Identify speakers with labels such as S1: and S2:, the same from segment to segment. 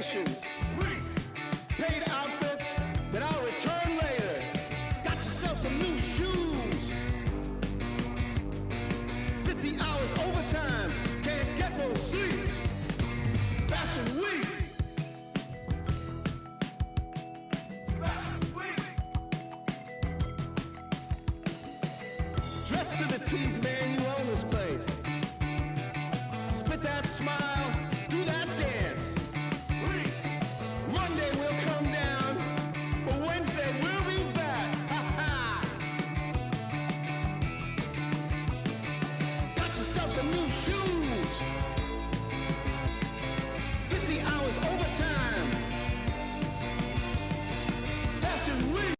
S1: decorations, paid outfits that I'll return later. Got yourself some new shoes. 50 hours overtime, can't get no sleep. Fashion Week. Dressed to the T's, man, you own this place. Spit that smile, do that dance. Monday we'll come down, but Wednesday we'll be back. Ha ha! Got yourself some new shoes. 50 hours overtime. Fashion Week.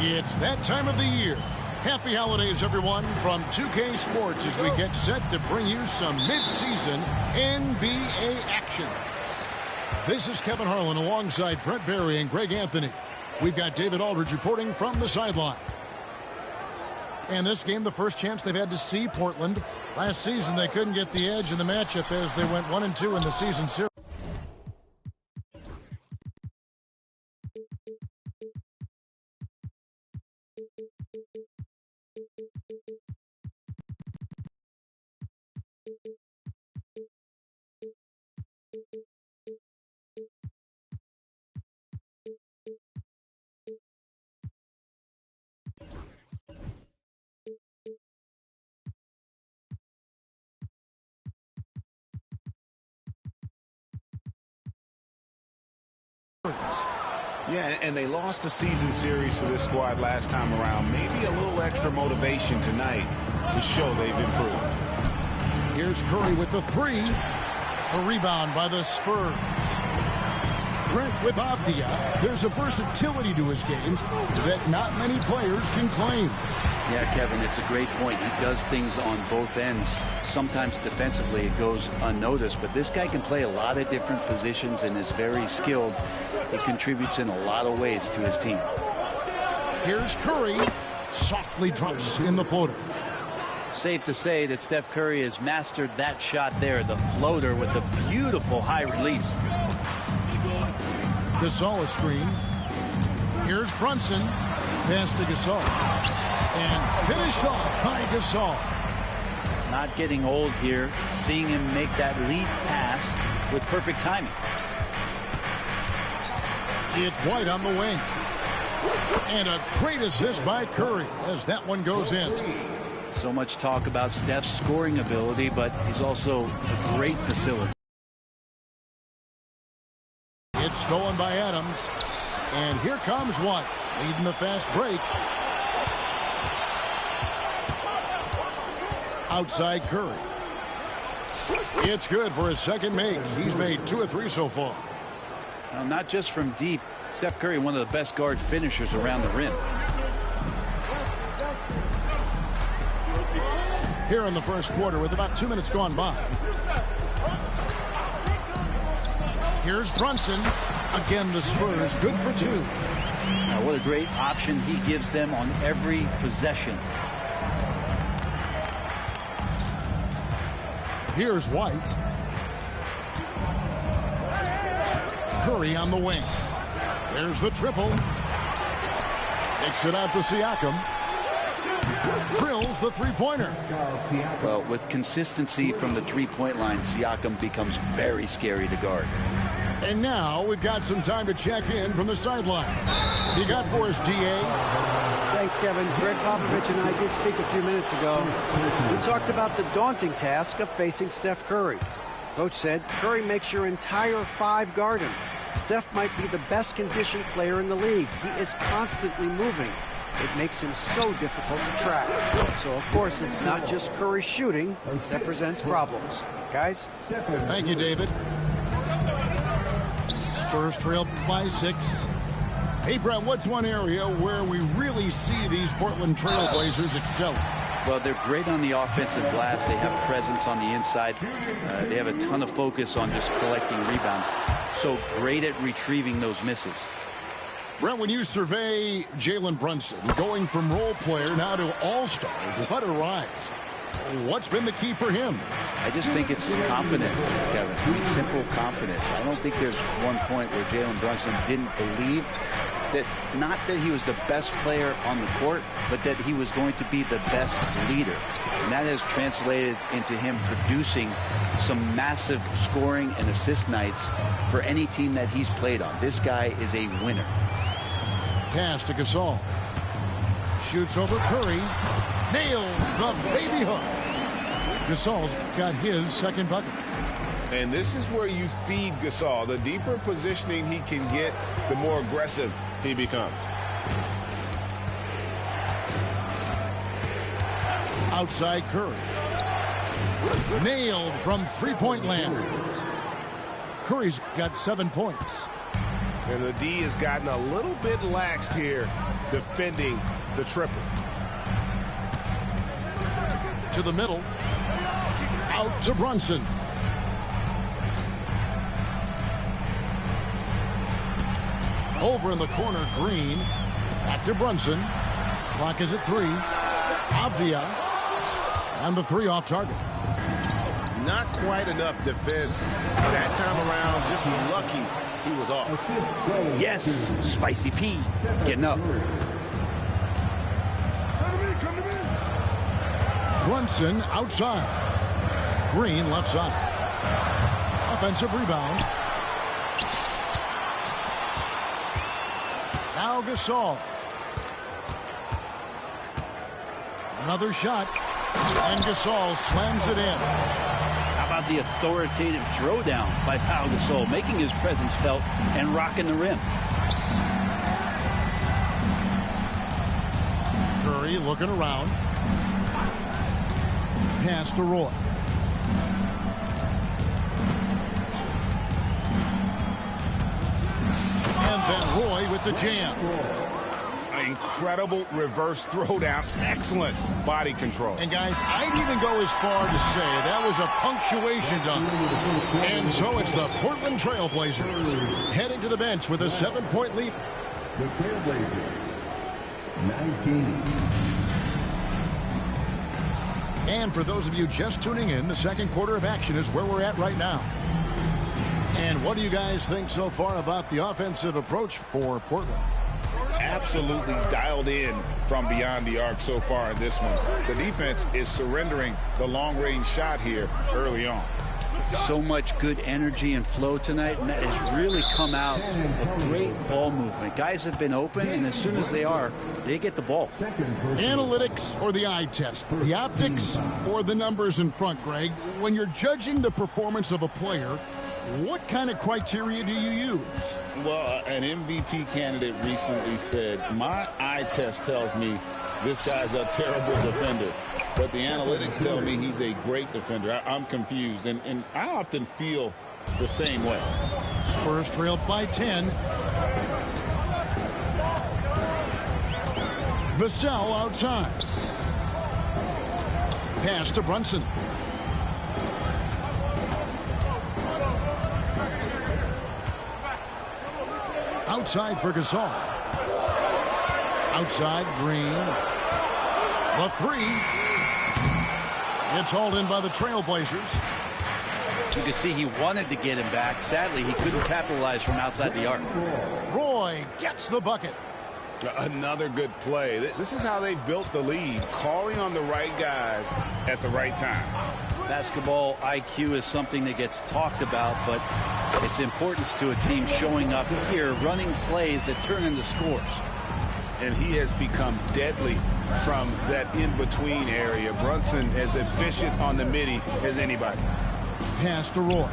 S2: It's that time of the year. Happy holidays, everyone, from 2K Sports as we get set to bring you some mid-season NBA action. This is Kevin Harlan alongside Brent Barry and Greg Anthony. We've got David Aldridge reporting from the sideline. And this game, the first chance they've had to see Portland. Last season, they couldn't get the edge in the matchup as they went 1-2 in the season series.
S3: Yeah, and they lost the season series to this squad last time around. Maybe a little extra motivation tonight to show they've improved.
S2: Here's Curry with the three. A rebound by the Spurs. Brent with Avdia. There's a versatility to his game that not many players can claim.
S4: Yeah, Kevin, it's a great point. He does things on both ends. Sometimes defensively it goes unnoticed, but this guy can play a lot of different positions and is very skilled. He contributes in a lot of ways to his team.
S2: Here's Curry. Softly drops in the floater.
S4: Safe to say that Steph Curry has mastered that shot there, the floater with the beautiful high release.
S2: Gasol a screen. Here's Brunson. Pass to Gasol. And finished off by Gasol.
S4: Not getting old here. Seeing him make that lead pass with perfect timing.
S2: It's White on the wing. And a great assist by Curry as that one goes in.
S4: So much talk about Steph's scoring ability, but he's also a great facilitator.
S2: It's stolen by Adams. And here comes White, leading the fast break. Outside Curry. It's good for his second make. He's made 2 of 3 so far.
S4: Now, not just from deep. Steph Curry, one of the best guard finishers around the rim.
S2: Here in the first quarter with about 2 minutes gone by. Here's Brunson. Again, the Spurs good for 2.
S4: Now, what a great option he gives them on every possession.
S2: Here's White. Curry on the wing. There's the triple. Takes it out to Siakam. Drills the three-pointer.
S4: Well, with consistency from the three-point line, Siakam becomes very scary to guard.
S2: And now we've got some time to check in from the sideline. You got for us, D.A.?
S5: Thanks, Kevin. Greg Popovich and I did speak a few minutes ago. We talked about the daunting task of facing Steph Curry. Coach said, Curry makes your entire 5 guard him. Steph might be the best conditioned player in the league. He is constantly moving. It makes him so difficult to track. So, of course, it's not just Curry shooting that presents problems. Guys?
S2: Thank you, David. Spurs trail by 6. Hey, Brett, what's one area where we really see these Portland Trail Blazers excel?
S4: Well, they're great on the offensive glass. They have presence on the inside. They have a ton of focus on just collecting rebounds. So great at retrieving those misses.
S2: Brett, when you survey Jalen Brunson, going from role player now to all-star, what a rise. What's been the key for him?
S4: I just think it's confidence, Kevin. Pretty simple confidence. I don't think there's one point where Jalen Brunson didn't believe that, not that he was the best player on the court, but that he was going to be the best leader. And that has translated into him producing some massive scoring and assist nights for any team that he's played on. This guy is a winner.
S2: Pass to Gasol. Shoots over Curry. Nails the baby hook. Gasol's got his second bucket.
S3: And this is where you feed Gasol. The deeper positioning he can get, the more aggressive he becomes.
S2: Outside Curry. Nailed from three-point land. Curry's got 7 points.
S3: And the D has gotten a little bit laxed here defending the triple.
S2: To the middle. Out to Brunson. Over in the corner, Green. Back to Brunson. Clock is at 3. Avdia. And the 3 off target.
S3: Not quite enough defense that time around. Just lucky he was off.
S4: Yes, Spicy P getting up.
S2: Brunson outside. Green left side. Offensive rebound. Now Gasol. Another shot. And Gasol slams it in.
S4: How about the authoritative throwdown by Pau Gasol, making his presence felt and rocking the rim.
S2: Curry looking around. Pass to Roy. And then Roy with the jam.
S3: Incredible reverse throwdown. Excellent body control.
S2: And guys, I'd even go as far to say that was a punctuation dunk. And so it's the Portland Trail Blazers heading to the bench with a 7-point lead.
S6: The Trailblazers, 19.
S2: And for those of you just tuning in, the second quarter of action is where we're at right now. And what do you guys think so far about the offensive approach for Portland?
S3: Absolutely dialed in from beyond the arc so far in this one. The defense is surrendering the long-range shot here early on.
S4: So much good energy and flow tonight, and that has really come out of great ball movement. Guys have been open, and as soon as they are, they get the ball.
S2: Analytics or the eye test? The optics or the numbers in front, Greg? When you're judging the performance of a player, what kind of criteria do you use?
S7: Well, an MVP candidate recently said, my eye test tells me this guy's a terrible defender, but the analytics tell me he's a great defender. I'm confused, and I often feel the same way.
S2: Spurs trailed by 10. Vassell outside. Pass to Brunson. Outside for Gasol. Outside, Green. The 3. It's hauled in by the Trailblazers.
S4: You could see he wanted to get him back. Sadly, he couldn't capitalize from outside the arc.
S2: Roy gets the bucket.
S3: Another good play. This is how they built the lead, calling on the right guys at the right time.
S4: Basketball IQ is something that gets talked about, but its importance to a team showing up here, running plays that turn into scores.
S3: And he has become deadly from that in-between area. Brunson as efficient on the midi as anybody.
S2: Pass to Roy.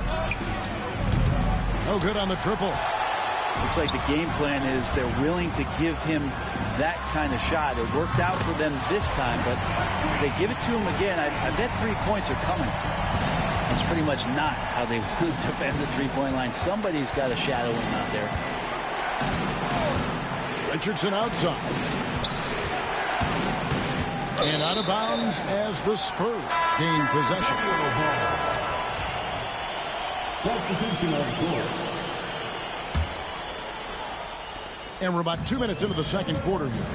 S2: No good on the triple.
S4: Looks like the game plan is they're willing to give him that kind of shot. It worked out for them this time, but if they give it to him again, I bet 3 points are coming. That's pretty much not how they defend the three-point line. Somebody's got to shadow him out there.
S2: Richardson outside. And out of bounds as the Spurs gain possession.
S6: Substitution on the court.
S2: And we're about 2 minutes into the second quarter here.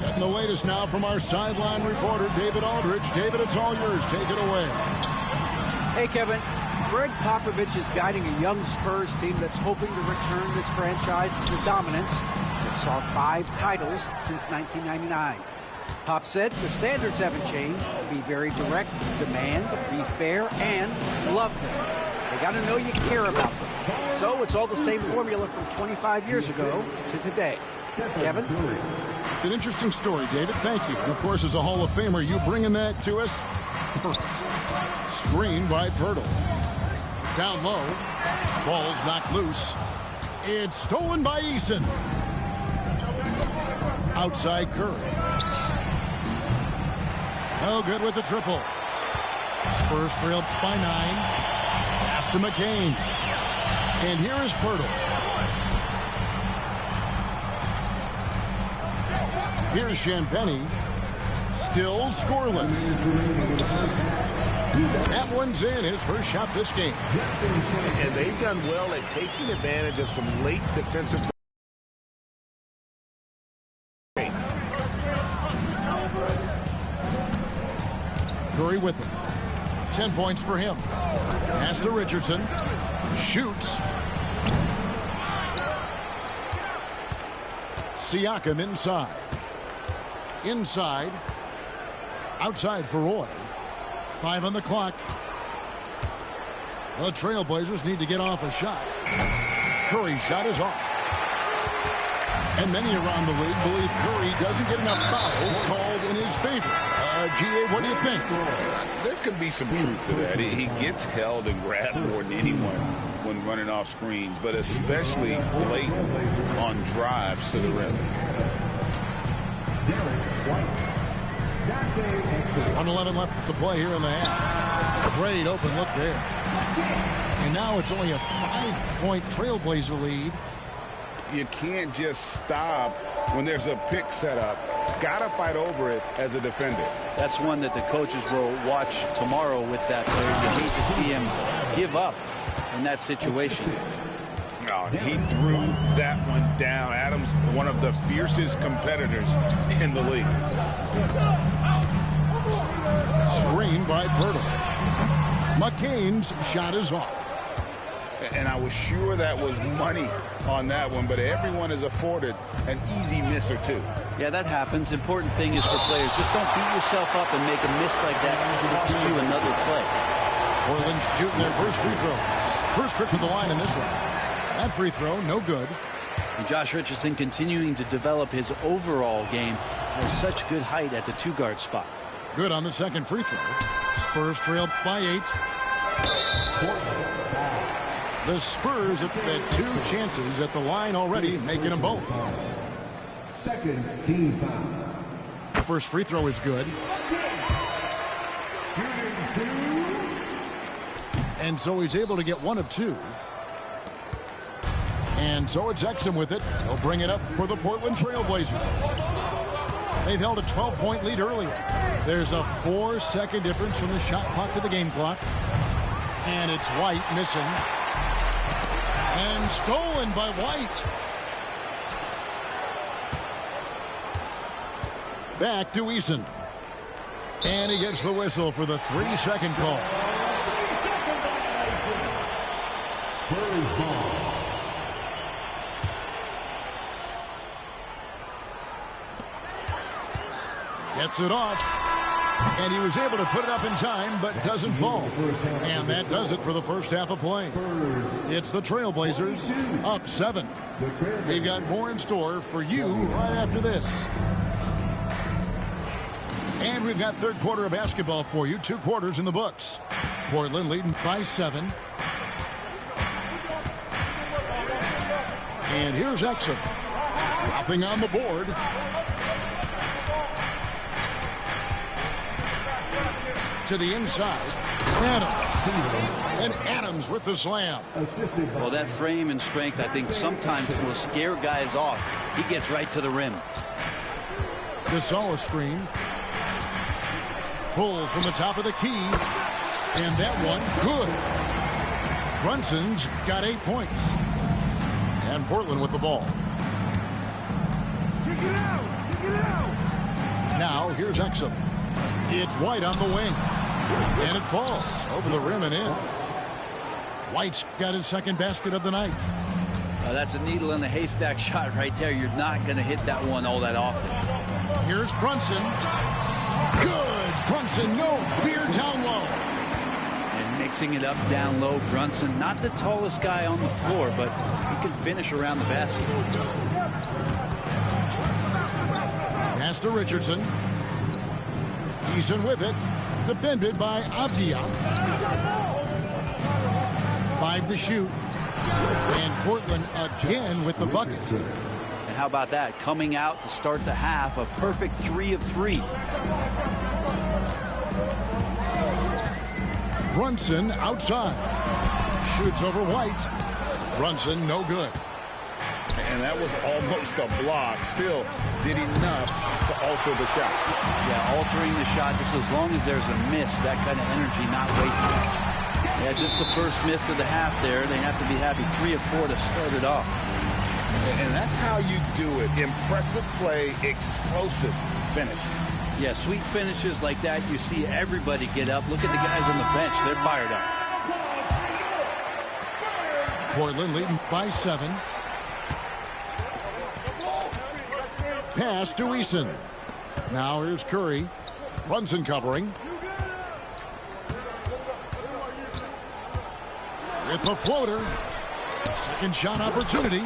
S2: Getting the latest now from our sideline reporter, David Aldridge. David, it's all yours. Take it away.
S5: Hey, Kevin. Greg Popovich is guiding a young Spurs team that's hoping to return this franchise to the dominance that saw 5 titles since 1999. Pop said the standards haven't changed. Be very direct, demand, be fair, and love them. They got to know you care about them. So it's all the same formula from 25 years ago to today. Kevin?
S2: It's an interesting story, David. Thank you. And of course, as a Hall of Famer, you bringing that to us? Screen by Pirtle. Down low. Ball's knocked loose. It's stolen by Eason. Outside Curry. No good with the triple. Spurs trail by 9. Pass to McCain. And here is Pirtle. Here's Champagnie. Still scoreless. That one's in, his first shot this game.
S3: And they've done well at taking advantage of some late defensive.
S2: Curry with him. 10 points for him. Pass to Richardson. Shoots. Siakam inside. Inside. Outside for Roy. 5 on the clock. The Trailblazers need to get off a shot. Curry's shot is off. And many around the league believe Curry doesn't get enough fouls called in his favor. G.A., what do you think?
S7: There could be some truth to that. He gets held and grabbed more than anyone when running off screens, but especially late on drives to the rim.
S2: 1:11 left to play here in the half. A great open look there. And now it's only a 5-point Trailblazer lead.
S7: You can't just stop when there's a pick set up. Gotta fight over it as a defender.
S4: That's one that the coaches will watch tomorrow with that player. You hate to see him give up in that situation.
S7: Oh, he threw that one down. Adams, one of the fiercest competitors in the league.
S2: Screen by Pirtle. McCain's shot is off.
S7: And I was sure that was money on that one, but everyone is afforded an easy miss or two.
S4: Yeah, that happens. Important thing is for players, just don't beat yourself up and make a miss like that cost you another play.
S2: Portland's shooting their first free throws. First trip to the line in this one. That free throw, no good.
S4: And Josh Richardson continuing to develop his overall game, has such good height at the 2-guard spot.
S2: Good on the second free throw. Spurs trail by 8. The Spurs have had 2 chances at the line already, making them both.
S6: Second team foul.
S2: The first free throw is good. And so he's able to get 1 of 2. And so it's Exum with it. He'll bring it up for the Portland Trailblazers. They've held a 12-point lead earlier. There's a 4-second difference from the shot clock to the game clock. And it's White missing. And stolen by White. Back to Eason. And he gets the whistle for the 3-second call.
S6: Spurs ball.
S2: Gets it off. And he was able to put it up in time, but doesn't fall. And that does it for the first half of play. It's the Trailblazers up 7. We've got more in store for you right after this. And we've got third quarter of basketball for you. 2 quarters in the books. Portland leading by 7. And here's Exum. Nothing on the board. To the inside. Adams. And Adams with the slam.
S4: Well, that frame and strength, I think, sometimes will scare guys off. He gets right to the rim.
S2: Gasol a screen. Pull from the top of the key. And that one, good. Brunson's got 8 points. And Portland with the ball. Now, here's Exum. It's White on the wing. And it falls over the rim and in. White's got his second basket of the night.
S4: That's a needle in the haystack shot right there. You're not going to hit that one all that often.
S2: Here's Brunson. Good. Brunson, no fear down low.
S4: And mixing it up down low. Brunson, not the tallest guy on the floor, but he can finish around the basket.
S2: Pass to Richardson. Eason with it. Defended by Avdia. 5 to shoot. And Portland again with the buckets.
S4: And how about that? Coming out to start the half, a perfect 3 of 3.
S2: Brunson outside. Shoots over White. Brunson no good.
S3: And that was almost a block. Still did enough to alter the shot.
S4: Yeah, altering the shot just as long as there's a miss, that kind of energy not wasted. Yeah, just the first miss of the half there. They have to be happy. 3 of 4 to start it off.
S3: And that's how you do it. Impressive play, explosive finish.
S4: Yeah, sweet finishes like that. You see everybody get up. Look at the guys on the bench. They're fired up.
S2: Portland leading by 7. Pass to Eason. Now here's Curry. Brunson covering. With the floater. Second shot opportunity.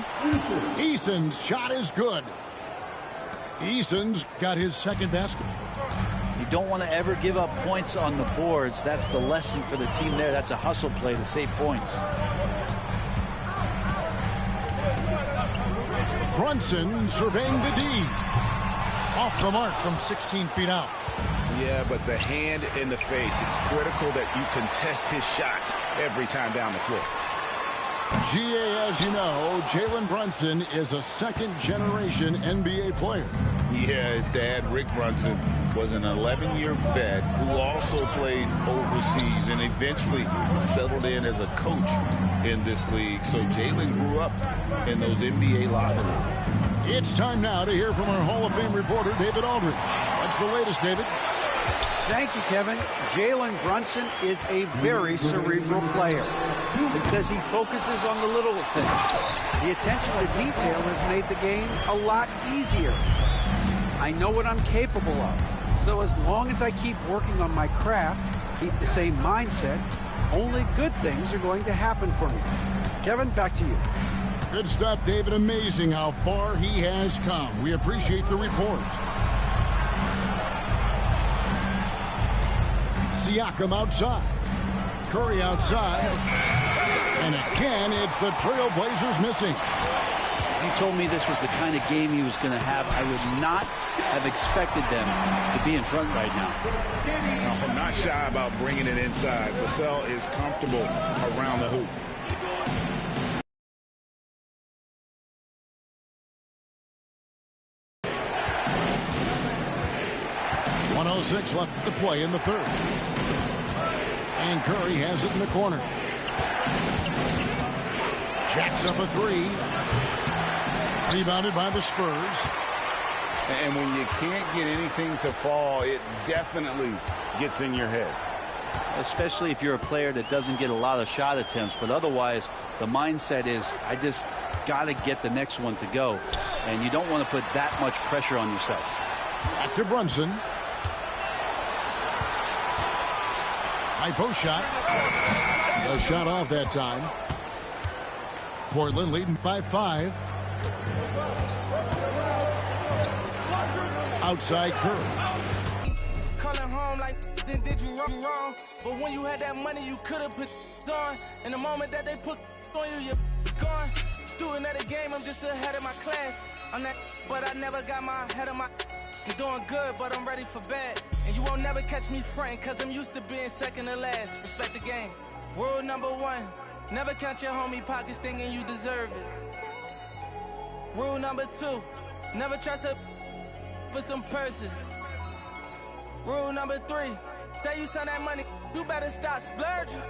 S2: Eason's shot is good. Eason's got his second basket.
S4: You don't want to ever give up points on the boards. That's the lesson for the team there. That's a hustle play to save points.
S2: Brunson surveying the D. Off the mark from 16 feet out.
S3: Yeah, but the hand in the face, it's critical that you contest his shots every time down the floor.
S2: GA, as you know, Jalen Brunson is a second-generation NBA player.
S3: Yeah, his dad, Rick Brunson, was an 11-year vet who also played overseas and eventually settled in as a coach in this league. So Jalen grew up in those NBA locker rooms.
S2: It's time now to hear from our Hall of Fame reporter, David Aldridge. What's the latest, David?
S5: Thank you, Kevin. Jalen Brunson is a very cerebral player. He says he focuses on the little things. The attention to detail has made the game a lot easier. I know what I'm capable of. So as long as I keep working on my craft, keep the same mindset, only good things are going to happen for me. Kevin, back to you.
S2: Good stuff, David. Amazing how far he has come. We appreciate the report. Siakam outside. Curry outside. And again, it's the Trailblazers missing.
S4: If you told me this was the kind of game he was going to have, I would not have expected them to be in front right now.
S3: No, I'm not shy about bringing it inside. Vassell is comfortable around the hoop.
S2: .106 left to play in the third. And Curry has it in the corner. Jacks up a 3. Rebounded by the Spurs.
S3: And when you can't get anything to fall, it definitely gets in your head.
S4: Especially if you're a player that doesn't get a lot of shot attempts. But otherwise, the mindset is, I just got to get the next one to go. And you don't want to put that much pressure on yourself.
S2: Back to Brunson. High post shot. A shot off that time. Portland leading by 5. Outside Curry.
S8: Calling home like then did you wrong? But when you had that money, you could have put on. In the moment that they put on you, you're gone. Student of the game, I'm just ahead of my class. I'm that, but I never got my head of my. I'm doing good, but I'm ready for bad. And you won't never catch me frontin', cause I'm used to being second to last. Respect the game. Rule number 1, never count your homie pockets thinking you deserve it. Rule number 2, never trust her for some purses. Rule number 3, say you send that money, you better stop splurging.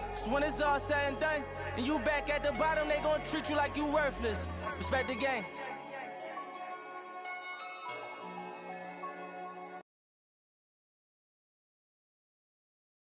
S8: Cause when it's all said and done, and you back at the bottom, they gon' treat you like you worthless. Respect the game.